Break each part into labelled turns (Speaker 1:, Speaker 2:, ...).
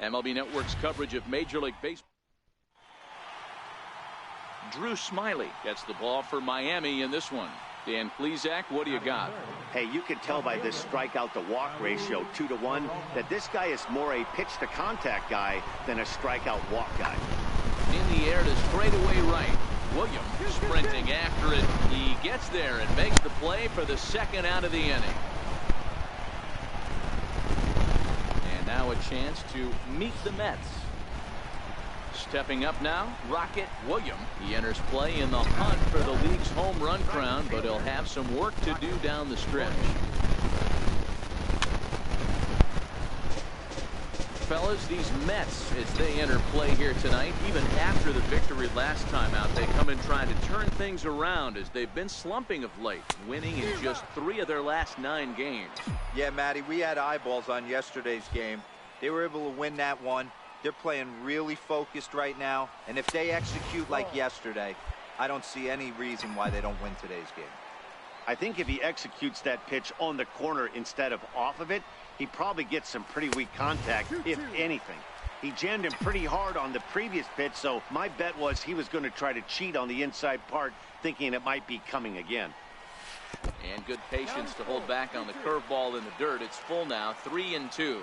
Speaker 1: MLB Network's coverage of Major League Baseball. Drew Smyly gets the ball for Miami in this one. Dan Plesac, what do you got?
Speaker 2: Hey, you can tell by this strikeout to walk ratio 2-to-1 that this guy is more a pitch to contact guy than a strikeout walk guy.
Speaker 1: In the air to straightaway right. Williams sprinting after it. He gets there and makes the play for the second out of the inning. And now a chance to meet the Mets. Stepping up now, Rocket Williams. He enters play in the hunt for the league's home run crown, but he'll have some work to do down the stretch. Fellas, these Mets, as they enter play here tonight, even after the victory last time out, they come in trying to turn things around as they've been slumping of late, winning in just 3 of their last 9 games.
Speaker 3: Yeah, Matty, we had eyeballs on yesterday's game. They were able to win that one. They're playing really focused right now, and if they execute like yesterday, I don't see any reason why they don't win today's game.
Speaker 2: I think if he executes that pitch on the corner instead of off of it, he probably gets some pretty weak contact, if anything. He jammed him pretty hard on the previous pitch, so my bet was he was going to try to cheat on the inside part, thinking it might be coming again.
Speaker 1: And good patience to hold back on the curveball in the dirt. It's full now, 3-2.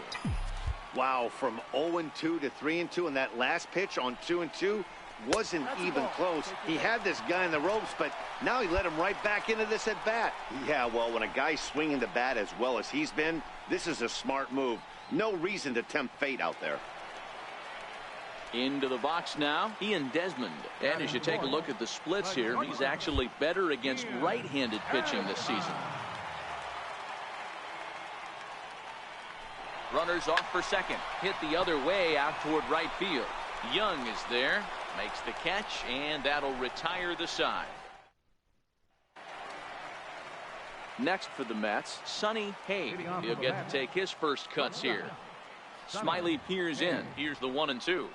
Speaker 2: Wow, from 0-2 to 3-2, and that last pitch on 2-2 wasn't even close. He had this guy in the ropes, but now he let him right back into this at bat. Yeah, well, when a guy's swinging the bat as well as he's been, this is a smart move. No reason to tempt fate out there.
Speaker 1: Into the box now, Ian Desmond. And as you take a look at the splits here, he's actually better against right-handed pitching this season. Runners off for second. Hit the other way out toward right field. Young is there. Makes the catch, and that'll retire the side. Next for the Mets, Sonny Hayes. He'll get to take his first cuts here. Smyly peers in. Here's the 1-2.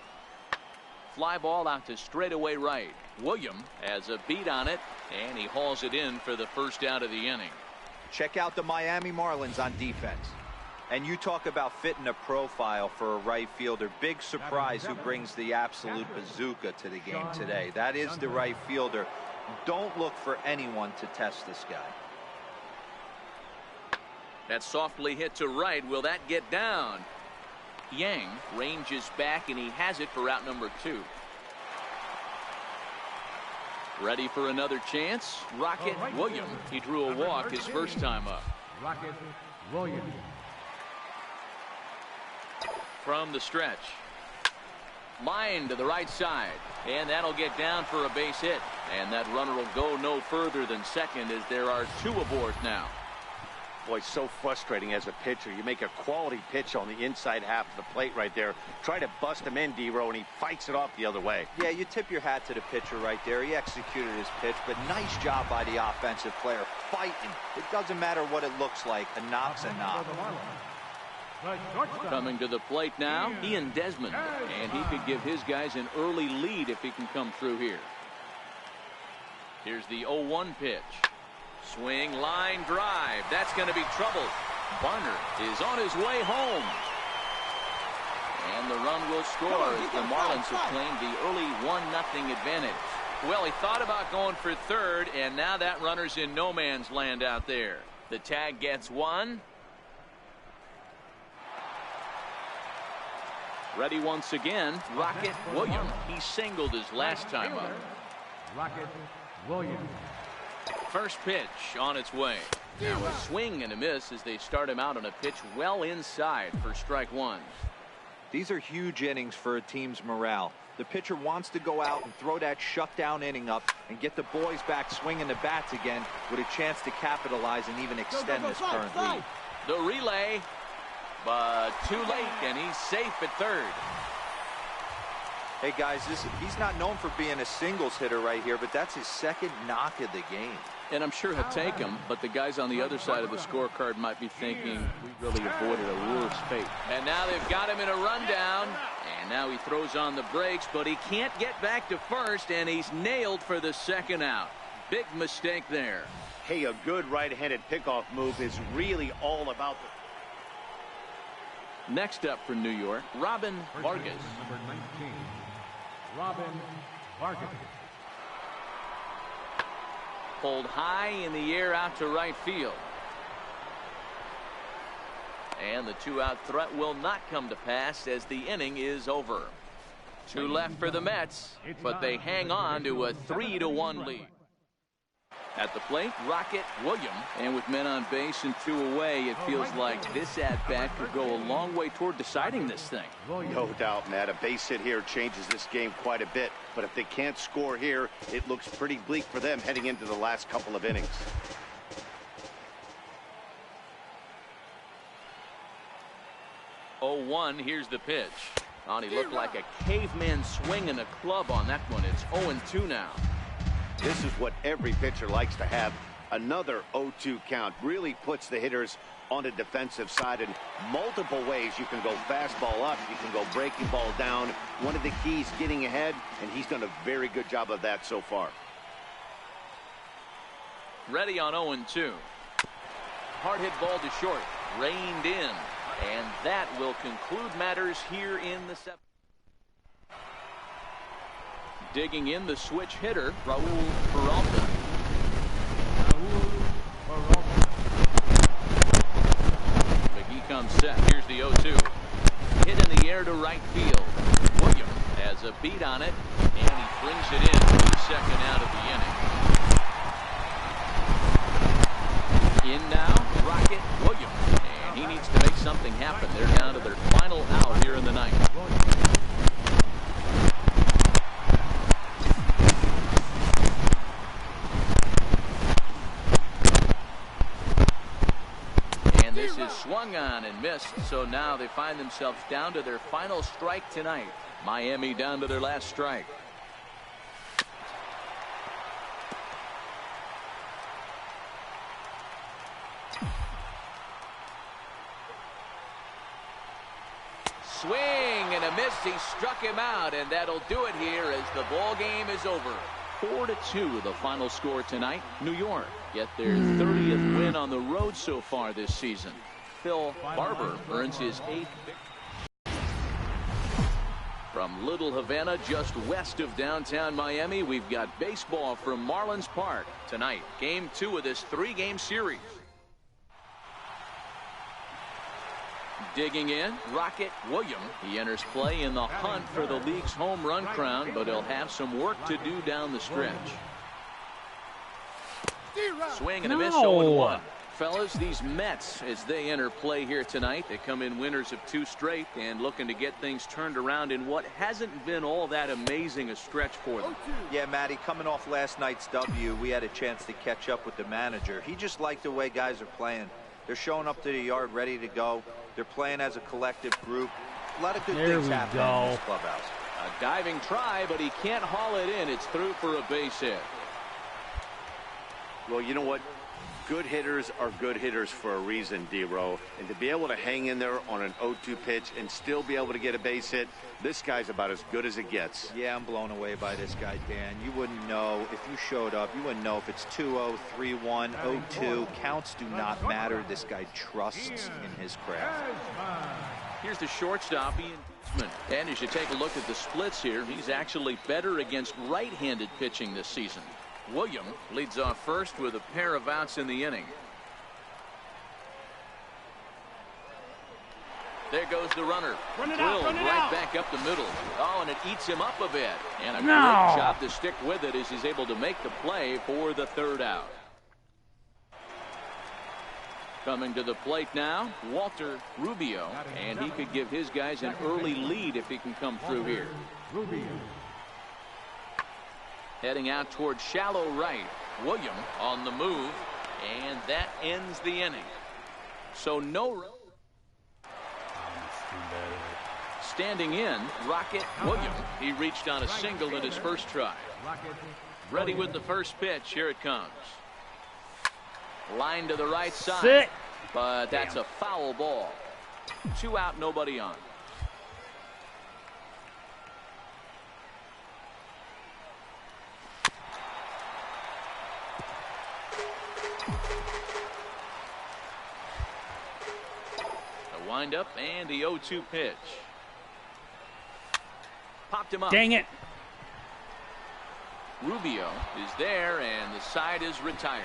Speaker 1: Fly ball out to straightaway right. Williams has a beat on it, and he hauls it in for the first out of the inning.
Speaker 3: Check out the Miami Marlins on defense. And you talk about fitting a profile for a right fielder. Big surprise who brings the absolute bazooka to the game today. That is the right fielder. Don't look for anyone to test this guy.
Speaker 1: That's softly hit to right. Will that get down? Yang ranges back, and he has it for out number 2. Ready for another chance? Rocket Williams. He drew a walk his first time up.
Speaker 4: Rocket Williams.
Speaker 1: From the stretch. Line to the right side. And that'll get down for a base hit. And that runner will go no further than second as there are 2 aboard now.
Speaker 2: Boy, so frustrating as a pitcher. You make a quality pitch on the inside half of the plate right there. Try to bust him in, D-Row, and he fights it off the other way.
Speaker 3: Yeah, you tip your hat to the pitcher right there. He executed his pitch, but nice job by the offensive player fighting. It doesn't matter what it looks like. A knock's a knock.
Speaker 1: Coming to the plate now, Ian Desmond. And he could give his guys an early lead if he can come through here. Here's the 0-1 pitch. Swing, line drive. That's going to be trouble. Barner is on his way home. And the run will score as the Marlins have claimed the early 1-0 advantage. Well, he thought about going for third, and now that runner's in no man's land out there. The tag gets 1. Ready once again, Rocket Williams. He singled his last time up.
Speaker 4: Rocket Williams.
Speaker 1: First pitch on its way. Now a swing and a miss as they start him out on a pitch well inside for strike 1.
Speaker 3: These are huge innings for a team's morale. The pitcher wants to go out and throw that shutdown inning up and get the boys back swinging the bats again with a chance to capitalize and even extend this current lead.
Speaker 1: The relay, but too late, and he's safe at third.
Speaker 3: Hey guys, he's not known for being a singles hitter right here, but that's his second knock of the game.
Speaker 1: And I'm sure he'll take him, but the guys on the other side of the scorecard might be thinking we really avoided a worse fate. And now they've got him in a rundown, and now he throws on the brakes, but he can't get back to first, and he's nailed for the second out. Big mistake there.
Speaker 2: Hey, a good right-handed pickoff move is really all about
Speaker 1: Next up for New York, Robin Vargas.
Speaker 4: Number 19, Robin Vargas.
Speaker 1: Pulled high in the air out to right field. And the two-out threat will not come to pass as the inning is over. Two left for the Mets, but they hang on to a 3-1 lead. At the plate, Rocket Williams. And with men on base and 2 away, it feels like this at-bat could go a long way toward deciding this thing.
Speaker 2: No doubt, Matt. A base hit here changes this game quite a bit. But if they can't score here, it looks pretty bleak for them heading into the last couple of innings.
Speaker 1: Oh, 1, here's the pitch. And he looked like a caveman swinging a club on that one. It's 0-2 now.
Speaker 2: This is what every pitcher likes to have. Another 0-2 count really puts the hitters on the defensive side in multiple ways. You can go fastball up, you can go breaking ball down. One of the keys, getting ahead, and he's done a very good job of that so far.
Speaker 1: Ready on 0-2. Hard hit ball to short, reined in, and that will conclude matters here in the 7th. Digging in the switch hitter, Raul Peralta. McGee comes set. Here's the 0-2. Hit in the air to right field. Williams has a beat on it, and he brings it in for the second out of the inning. In now, Rocket Williams. And he needs to make something happen. They're down to their final out here in the ninth. This is swung on and missed, so now they find themselves down to their final strike tonight. Miami down to their last strike. Swing and a miss. He struck him out, and that'll do it here as the ball game is over. 4-2 the final score tonight. New York get their 30th win on the road so far this season. Phil Barber earns his 8th victory. From Little Havana, just west of downtown Miami, we've got baseball from Marlins Park tonight. Game 2 of this 3-game series. Digging in, Rocket Williams. He enters play in the hunt for the league's home run crown, but he'll have some work to do down the stretch. Swing and a miss, 0-1. Fellas, these Mets, as they enter play here tonight, they come in winners of 2 straight and looking to get things turned around in what hasn't been all that amazing a stretch for them.
Speaker 3: Yeah, Matty, coming off last night's W, we had a chance to catch up with the manager. He just liked the way guys are playing. They're showing up to the yard ready to go. They're playing as a collective group. A lot of good things happening in this clubhouse.
Speaker 1: A diving try, but he can't haul it in. It's through for a base hit.
Speaker 2: Well, you know what? Good hitters are good hitters for a reason, D-Row. And to be able to hang in there on an 0-2 pitch and still be able to get a base hit, this guy's about as good as it gets.
Speaker 3: Yeah, I'm blown away by this guy, Dan. You wouldn't know if you showed up. You wouldn't know if it's 2-0, 3-1, 0-2. Counts do not matter. This guy trusts in his craft.
Speaker 1: Here's the shortstop, Ian Guzman. And as you take a look at the splits here, he's actually better against right-handed pitching this season. Williams leads off first with a pair of outs in the inning. There goes the runner. Drilled right back up the middle. Oh, and it eats him up a bit. And a great job to stick with it as he's able to make the play for the 3rd out. Coming to the plate now, Walter Rubio. And he could give his guys an early lead if he can come through here. Heading out towards shallow right. Williams on the move, and that ends the inning. So no. Standing in, Rocket Williams. He reached on a single in his first try. Ready with the first pitch. Here it comes. Line to the right side. But that's a foul ball. 2 out, nobody on. The windup and the 0-2 pitch. Popped him up.
Speaker 5: Dang it.
Speaker 1: Rubio is there, and the side is retired.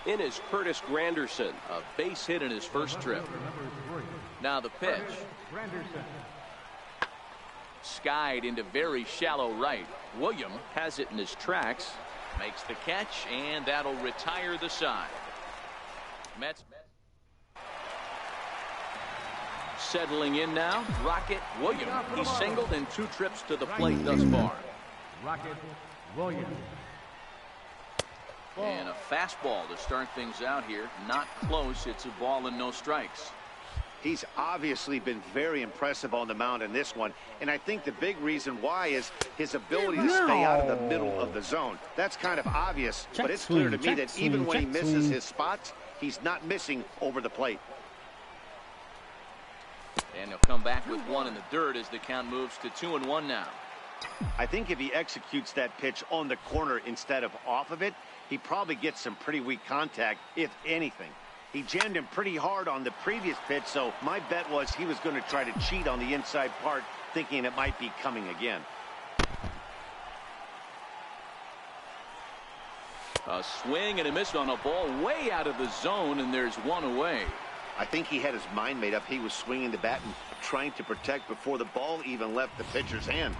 Speaker 1: In is Curtis Granderson, a base hit in his first trip. Now the pitch. Skied into very shallow right. William has it in his tracks, makes the catch, and that'll retire the side. Mets settling in now. Rocket William. He's singled in 2 trips to the plate thus far.
Speaker 4: Rocket Williams.
Speaker 1: And a fastball to start things out here. Not close. It's a ball and no strikes.
Speaker 2: He's obviously been very impressive on the mound in this one, and I think the big reason why is his ability to stay out of the middle of the zone. That's kind of obvious, but it's clear to me that even when he misses his spots, he's not missing over the plate.
Speaker 1: And he'll come back with 1 in the dirt as the count moves to 2-1 now.
Speaker 2: I think if he executes that pitch on the corner instead of off of it, he probably gets some pretty weak contact, if anything. He jammed him pretty hard on the previous pitch, so my bet was he was going to try to cheat on the inside part, thinking it might be coming again.
Speaker 1: A swing and a miss on a ball way out of the zone, and there's 1 away.
Speaker 2: I think he had his mind made up. He was swinging the bat and trying to protect before the ball even left the pitcher's hand.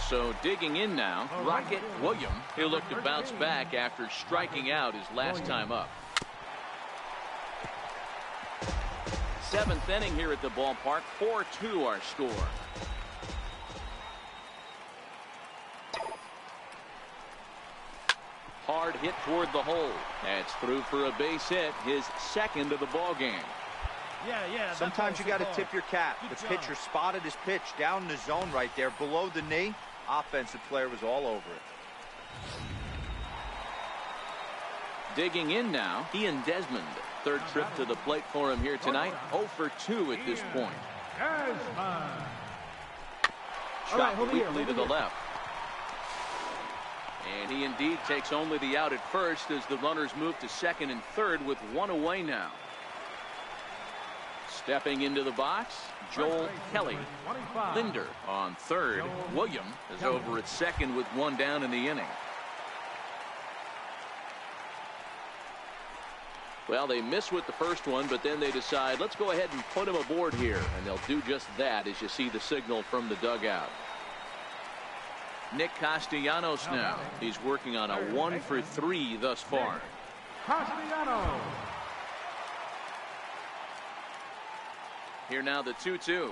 Speaker 1: So digging in now, Rocket William. He'll look to bounce back after striking out his last time up. 7th inning here at the ballpark. 4-2 our score. Hard hit toward the hole. That's through for a base hit, his 2nd of the ball game.
Speaker 3: Sometimes you got to tip your cap. The pitcher spotted his pitch down in the zone right there below the knee. Offensive player was all over it.
Speaker 1: Digging in now, Ian Desmond. 3rd trip to the plate for him here tonight. 0 for 2 at this point. Shot weakly to the left. And he indeed takes only the out at first as the runners move to 2nd and 3rd with 1 away now. Stepping into the box, Joel Kelly. Linder on 3rd. William is over at 2nd with 1 down in the inning. Well, they miss with the first one, but then they decide, let's go ahead and put him aboard here. And they'll do just that as you see the signal from the dugout. Nick Castellanos now. He's working on a 1 for 3 thus far.
Speaker 4: Castellanos.
Speaker 1: Here now the 2-2.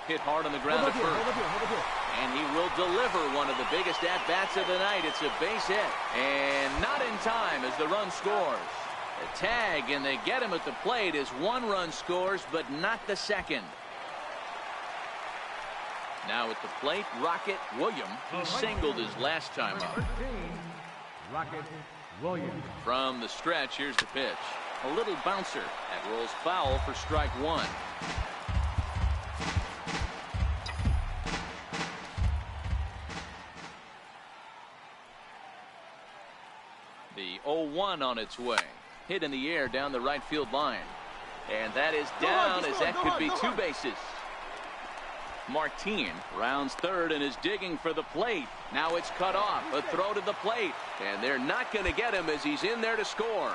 Speaker 1: Hit hard on the ground at first. And he will deliver one of the biggest at-bats of the night. It's a base hit. And not in time as the run scores. A tag, and they get him at the plate as 1 run scores, but not the 2nd. Now at the plate, Rocket William. He singled his last time up.
Speaker 4: Rocket Williams.
Speaker 1: From the stretch, here's the pitch. A little bouncer. That rolls foul for strike 1. The 0-1 on its way. Hit in the air down the right field line. And that is down as that could be 2 bases. Martin rounds 3rd and is digging for the plate. Now it's cut off. A throw to the plate. And they're not going to get him as he's in there to score.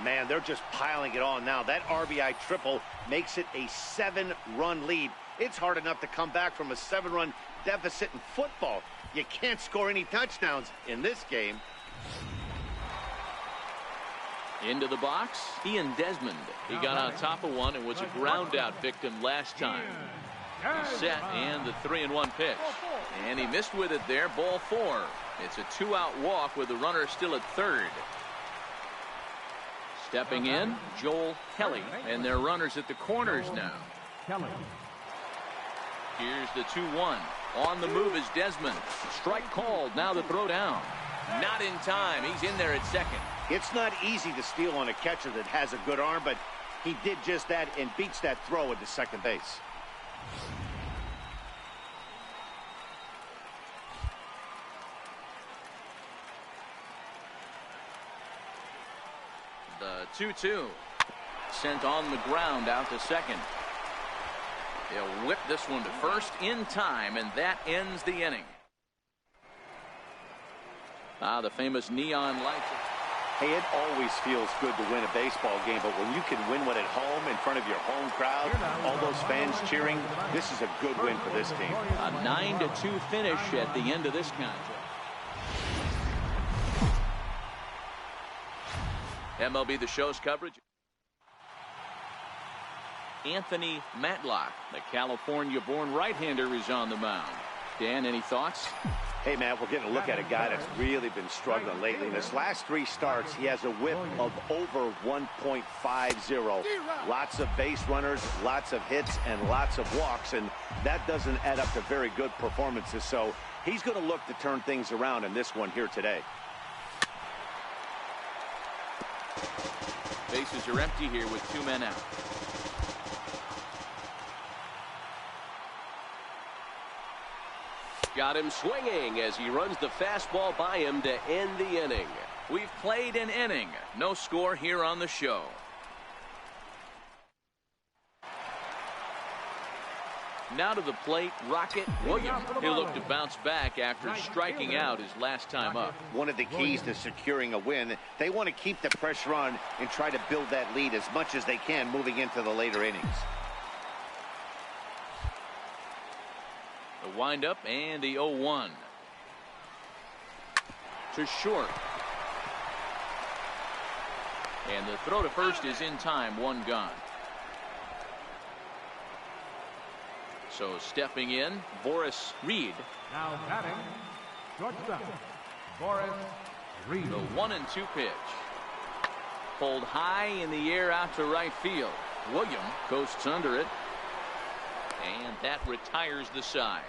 Speaker 2: Man, they're just piling it on now. That RBI triple makes it a 7-run lead. It's hard enough to come back from a 7-run deficit in football. You can't score any touchdowns in this game.
Speaker 1: Into the box, Ian Desmond. He got on top of one and was a ground out victim last time. He's set, and the 3-1 pitch. And he missed with it there, ball 4. It's a 2-out walk with the runner still at 3rd. Stepping in, Joel Kelly, and their runners at the corners now. Here's the 2-1. On the move is Desmond. Strike called, now the throw down. Not in time, he's in there at 2nd.
Speaker 2: It's not easy to steal on a catcher that has a good arm, but he did just that and beats that throw into second base.
Speaker 1: The 2-2. Sent on the ground out to second. They'll whip this one to first in time, and that ends the inning. The famous neon lights.
Speaker 2: Hey, it always feels good to win a baseball game, but when you can win one at home in front of your home crowd, all those fans cheering, this is a good win for this team.
Speaker 1: A 9-2 finish at the end of this contest. MLB The Show's coverage. Anthony Matlock, the California-born right-hander, is on the mound. Dan, any thoughts?
Speaker 2: Hey, Matt, we're getting a look at a guy that's really been struggling lately. In his last 3 starts, he has a whip of over 1.50. Lots of base runners, lots of hits, and lots of walks, and that doesn't add up to very good performances. So he's going to look to turn things around in this one here today.
Speaker 1: Bases are empty here with 2 men out.
Speaker 5: Got him swinging as he runs the fastball by him to end the inning.
Speaker 1: We've played an inning. No score here on the show. Now to the plate, Rocket Williams. He'll look to bounce back after striking out his last time up.
Speaker 2: One of the keys to securing a win, they want to keep the pressure on and try to build that lead as much as they can moving into the later innings.
Speaker 1: The windup and the 0-1. To short. And the throw to first is in time, 1 gone. So stepping in, Boris Reed.
Speaker 4: Now batting, shortstop, Boris Reed.
Speaker 1: The 1-2 pitch. Pulled high in the air out to right field. William coasts under it. And that retires the side.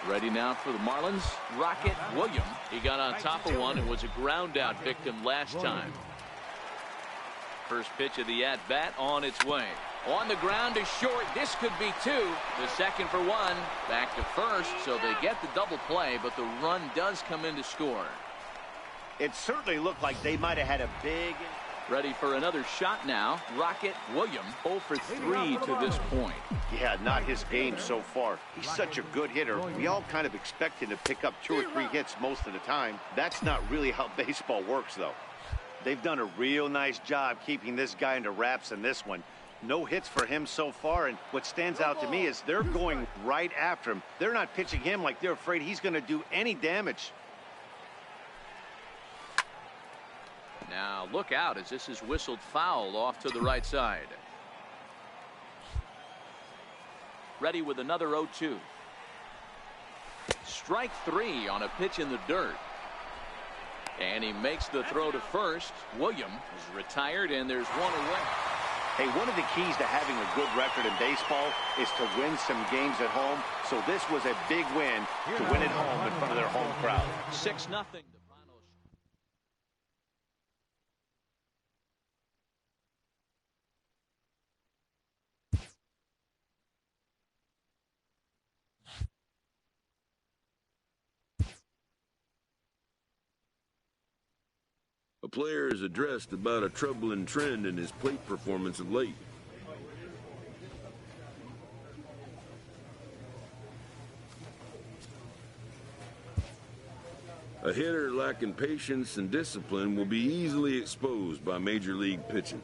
Speaker 1: Ready now for the Marlins. Rocket Williams. He got on top of one and was a ground out victim last time. First pitch of the at-bat on its way. On the ground to short. This could be 2. The second for 1. Back to first, so they get the double play, but the run does come in to score.
Speaker 2: It certainly looked like they might have had a big...
Speaker 1: Ready for another shot now. Rocket Williams 0 for 3 to this point.
Speaker 2: Yeah, not his game so far. He's such a good hitter. We all kind of expect him to pick up 2 or 3 hits most of the time. That's not really how baseball works, though. They've done a real nice job keeping this guy into wraps in this one. No hits for him so far, and what stands out to me is they're going right after him. They're not pitching him like they're afraid he's going to do any damage.
Speaker 1: Now look out as this is whistled foul off to the right side. Ready with another 0-2. Strike 3 on a pitch in the dirt. And he makes the throw to first. Williams is retired, and there's 1 away.
Speaker 2: Hey, one of the keys to having a good record in baseball is to win some games at home. So this was a big win to win at home in front of their home crowd.
Speaker 1: 6-0.
Speaker 6: A player is addressed about a troubling trend in his plate performance of late. A hitter lacking patience and discipline will be easily exposed by major league pitching.